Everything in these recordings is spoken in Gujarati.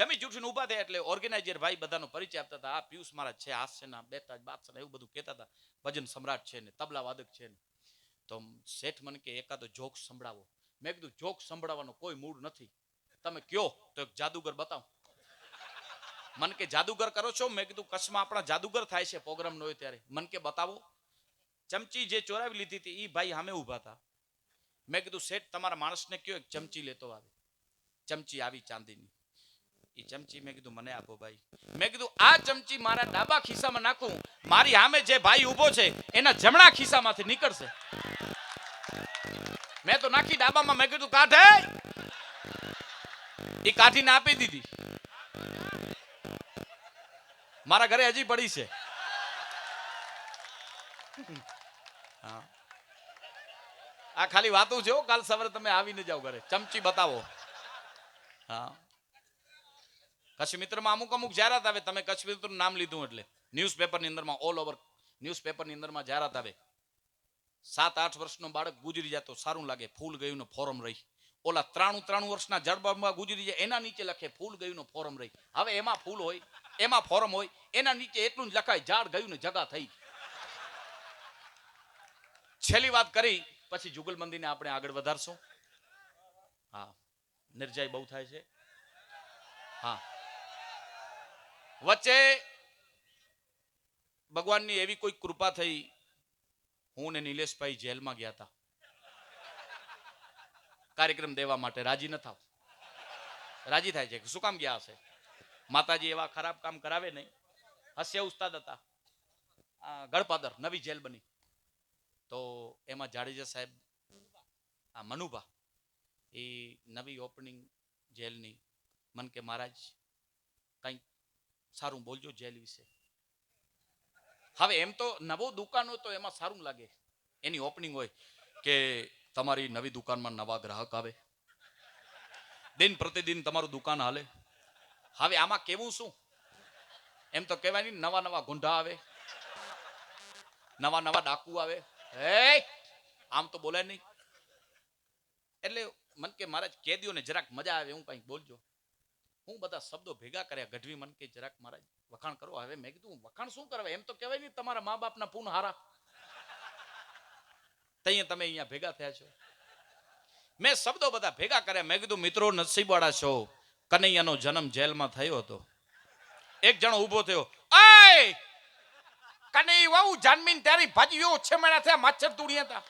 જમી જૂઠીને ઊભા થયા એટલે ઓર્ગેનાઇઝર ભાઈ બધાનો પરિચય આપતા હતા. આ પિયુષ મહારાજ છે, હાસ્યના બેતાજ બાદશાહ એવું બધું કહેતા હતા. ભજન સમ્રાટ છે ને તબલા વાદક છે ને. તો શેઠ મને કે એકાદો જોક સંભળાવો. મેં કીધું જોક સંભળાવવાનો કોઈ મૂડ નથી, તમે કયો તો એક જાદુગર બતાવો. મન કે જાદુગર કરો છો? મેં કીધું કચ્છમાં આપણા જાદુગર થાય છે પ્રોગ્રામ નો હોય ત્યારે. મન કે બતાવો. ચમચી જે ચોરાવી લીધી હતી એ ભાઈ સામે ઊભા હતા. મેં કીધું શેઠ તમારા માણસને કયો એક ચમચી લેતો આવે. ચમચી આવી ચાંદીની. એ ચમચી મેં કીધું મને આપો ભાઈ. મેં કીધું આ ચમચી મારા ડાબા ખિસ્સામાં નાખું, મારી સામે જે ભાઈ ઊભો છે એના જમણા ખિસ્સામાંથી નીકળશે. મેં તો નાખી ડાબામાં. મેં કીધું કાઢે. એ કાઢીને આપી દીધી. મારા ઘરે હજી પડી છે. આ ખાલી વાતું છે. કાલ સવારે તમે આવીને જાઓ ઘરે, ચમચી બતાવો. હા, કચ્છ મિત્રમાં અમુક જાહેરાત આવે. તમે કચ્છ મિત્રનું નામ લીધું એટલે ન્યૂઝપેપરની અંદરમાં ઓલ ઓવર ન્યૂઝપેપરની અંદરમાં જાહેરાત આવે. 7-8 વર્ષનો બાળક ગુજરી જાય તો સારું લાગે, ફૂલ ગયું ફોરમ રહી. ઓલા 93 વર્ષના જડબામાં ગુજરી જાય એના નીચે લખે ફૂલ ગયું ફોરમ રહી. હવે એમાં ફૂલ હોય, એમાં ફોરમ હોય, એના નીચે એટલું જ લખાય ઝાડ ગયું ને જગા થઈ. છેલ્લી વાત કરી પછી જુગલબંધીને આપણે આગળ વધારશું. હા, નિર્જય બહુ થાય છે. હા, વચ્ચે ભગવાનની એવી કોઈ કૃપા થઈ, હું ને નિલેશભાઈ જેલમાં ગયા હતા કાર્યક્રમ દેવા માટે. રાજી ન થાવ, રાજી થાય છે કે શું કામ ગયા હશે? માતાજી એવા ખરાબ કામ કરાવે નહીં. હાસ્ય ઉસ્તાદ હતા, ગળપાદર નવી જેલ બની તો એમાં જાડેજા સાહેબ, આ મનુભા, એ નવી ઓપનિંગ જેલની. મન કે મહારાજ કંઈક સારું બોલજો જેલ વિશે. હવે એમ તો નવો દુકાન હોય તો એમાં સારું લાગે, એની ઓપનિંગ હોય કે તમારી નવી દુકાનમાં નવા ગ્રાહક આવે, દિન પ્રતિદિન તમારું દુકાન હાલે. હવે આમાં કેવું શું? એમ તો કહેવાય નહીં, નવા ગુંડા આવે, નવા ડાકુ આવે. આમ તો બોલાય નહીં. એટલે મન કે મહારાજ કેદીઓને જરાક મજા આવે હું કંઈક બોલજો. હું બધા શબ્દો ભેગા કર્યા. ગઢવી મન કે જરાક મહારાજ વખાણ કરો. હવે મેં કીધું વખાણ શું કરવા? એમ તો કહેવાય નહીં તમારા મા બાપના પૂન હારા, તઈએ તમે અહીંયા ભેગા થયા છો. મેં શબ્દો બધા ભેગા કર્યા. મેં કીધું મિત્રો નસીબવાળા છો, કનૈયાનો જન્મ જેલમાં થયો હતો. એક જણો ઊભો થયો, આય કનૈયા વહુ જન્મીન તારી ભાજીઓ 6 મહિના થયા માછર તુડિયા હતા.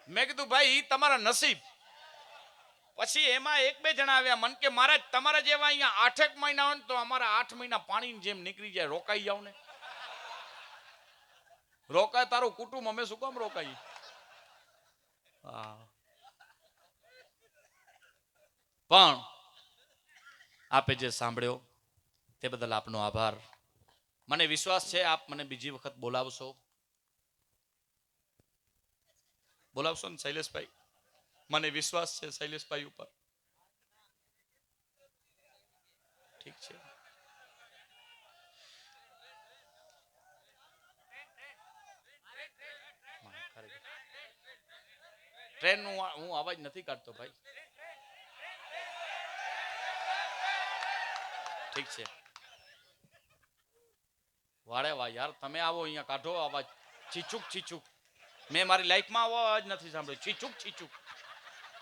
મેં કીધું ભાઈ તમારા નસીબ. પછી એમાં 1-2 જણા આવ્યા. મન કે મહારાજ તમારા જેવા અહીંયા 8 મહિના હોય ને તો અમારા 8 મહિના પાણીની જેમ નીકળી જાય, રોકાઈ જાવ ને. રોકાય તારું કુટુંબ, અમે શું કામ રોકાઈ? પણ આપે જે સાંભળ્યો તે બદલ આપનો આભાર. મને વિશ્વાસ છે આપ મને બીજી વખત બોલાવશો ને શૈલેષભાઈ? મને વિશ્વાસ છે શૈલેષભાઈ ઉપર. ઠીક છે. ટ્રેન નું હું અવાજ નથી કાઢતો ભાઈ. ઠીક છે. વાડે વાહ યાર, તમે આવો અહીંયા કાઢો અવાજ. છીચુક. મેં મારી લાઈફમાં આવો અવાજ નથી સાંભળ્યો. છીચુક.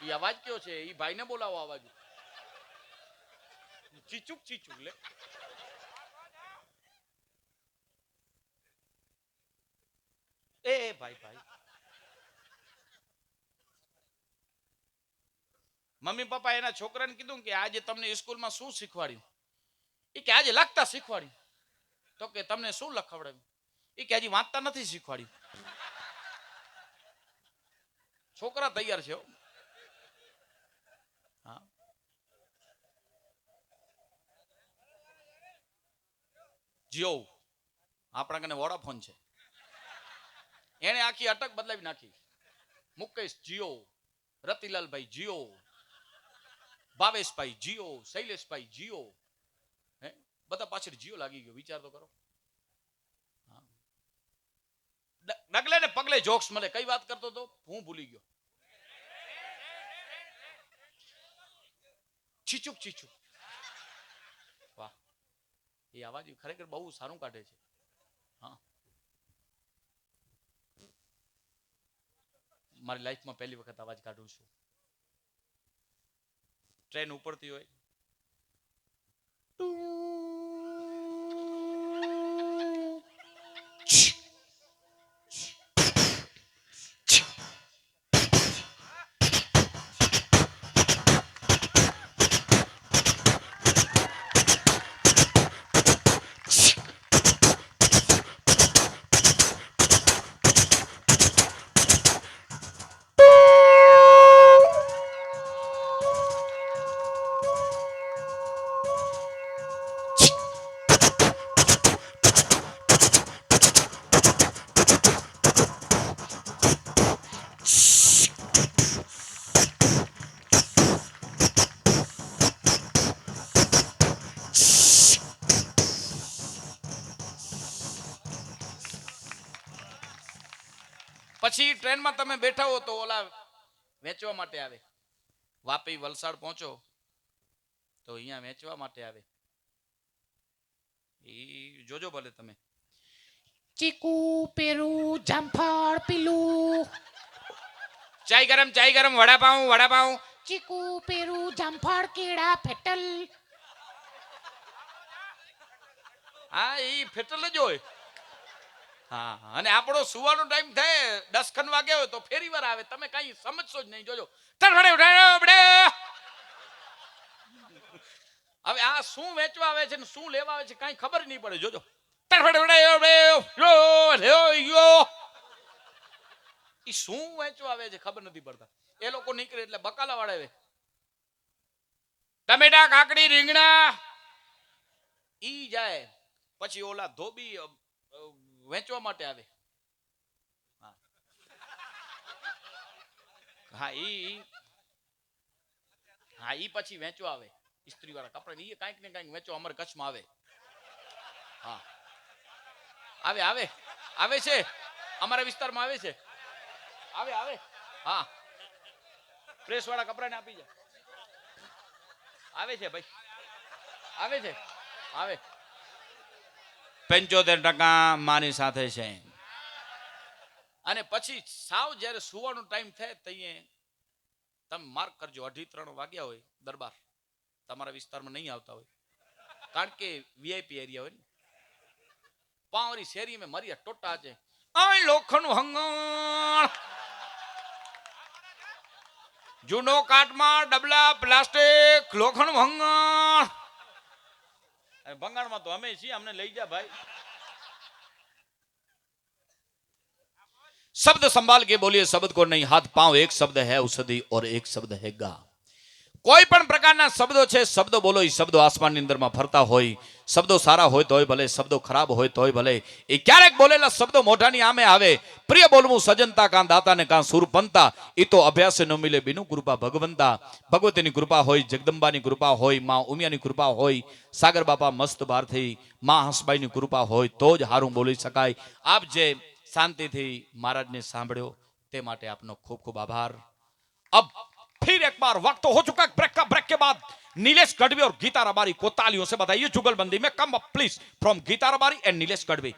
એ અવાજ કયો છે? એ ભાઈને બોલાવો અવાજ. છીચુક લે. એ ભાઈ મમ્મી પપ્પા એના છોકરાને કીધું કે આજે તમને સ્કૂલમાં શું શીખવાડ્યું? એ કે આજે લખતા શીખવાડ્યું. તો કે તમને શું લખાવડાવ્યું? એ કે હજી વાંચતા નથી શીખવાડ્યું. છોકરા તૈયાર છે. હા, જીઓ આપણા કને વોડાફોન છે, એને આખી અટક બદલાવી નાખી. મુકેશ જીઓ, રતિલાલભાઈ જીઓ, ભાવેશભાઈ જીઓ, શૈલેષભાઈ જીઓ. બધા પાછળ જીઓ લાગી ગયો. વિચાર તો કરો. ડગલે ને પગલે જોક્સ મળે. કઈ વાત કરતો તો હું ભૂલી ગયો. ચીચુક ચીચુક. વાહ, એ અવાજ ખરેખર બહુ સારું કાઢે છે. હા, મારી લાઈફમાં પહેલી વખત અવાજ કાઢું છું. ટ્રેન ઉપરથી હોય, પછી ટ્રેનમાં તમે બેઠા હો તો ઓલા વેચવા માટે આવે. વાપી વલસાડ પહોંચો તો અહીંયા વેચવા માટે આવે. એ જોજો ભલે તમે. ચીકુ પેરું જામફળ પીલું. ચાય ગરમ વડાપાઉં. ચીકુ પેરું જામફળ કેળા ફેટલ. હા, એ ફેટલ જ હોય. હા, અને આપણો સુવાનો ટાઈમ થાય 10 ખન વાગે હોય તો ફેરી વાર આવે. તમે કઈ સમજશો જ નહીં. જોજો. હવે આ શું વેચવા આવે છે ને શું લેવા આવે છે કઈ ખબર નહીં પડે. જોજો. ઈ શું વેચવા આવે છે ખબર નથી પડતા. એ લોકો નીકળે એટલે બકાલા વાળા ટમેટા, કાકડી, રીંગણા ઈ જાય. પછી ઓલા ધોબી વેચવા માટે આવે. હા, ઈ પછી વેચવા આવે. ઇસ્ત્રી વાળા કપડા ઈ કાંઈક ને કાંઈક વેચવા અમારા કચ્છમાં આવે. હા, આવે છે. અમારા વિસ્તારમાં આવે છે. આવે. હા, પ્રેસ વાળા કપડા ને આપી જાય. આવે છે ભાઈ, આવે. 75% મારી સાથે છે. અને પછી સાવ જ્યારે સુવાનો ટાઈમ થાય તઈએ તમે માર્ક કરજો 2:30 વાગ્યા હોય દરબાર તમારા વિસ્તારમાં નહીં આવતા હોય કારણ કે વીઆઈપી એરિયા હોય ને. પાવરી શેરી મેં મરિયા ટોટા છે. આય લોખંડ હંગાણ જૂનો કાટમાં ડબલા પ્લાસ્ટિક લોખંડ ભંગાણ. ભંગાણમાં તો અમે છીએ, અમને લઈ જા ભાઈ. शब्द संभाल के बोलिए. शब्द को नहीं, हाथ पांव. एक शब्द है औषधि और एक शब्द है गा. કોઈ પણ પ્રકારના શબ્દો છે, શબ્દો બોલો. એ શબ્દો આસમાનની અંદરમાં ફરતા હોય. શબ્દો સારા હોય તોય ભલે, શબ્દો ખરાબ હોય તોય ભલે. એ ક્યારેક બોલેલા શબ્દો મોઢાની આમે આવે. પ્રિય બોલવું સજનતા કાં દાતા ને કાં સુરપંતા. એ તો અભ્યાસ ન મિલે બિનુ કૃપા ભગવંતા. ભગવતીની કૃપા હોય, જગદંબાની કૃપા હોય, માં ઉમિયાની કૃપા હોય, સાગર બાપા મસ્ત બહારથી માં હંસબાઈની કૃપા હોય તો જ હારું બોલી શકાય. આપ જે શાંતિથી महाराज ने सांभळ्यो ते माटे आपनो खूब खूब आभार. अब फिर एक बार वक्त हो चुका है ब्रेक के बाद नीलेश गढ़वी और गीता रबारी को तालियों से बताइए जुगलबंदी में. Come up please from Geeta Rabari and Nilesh Gadhvi.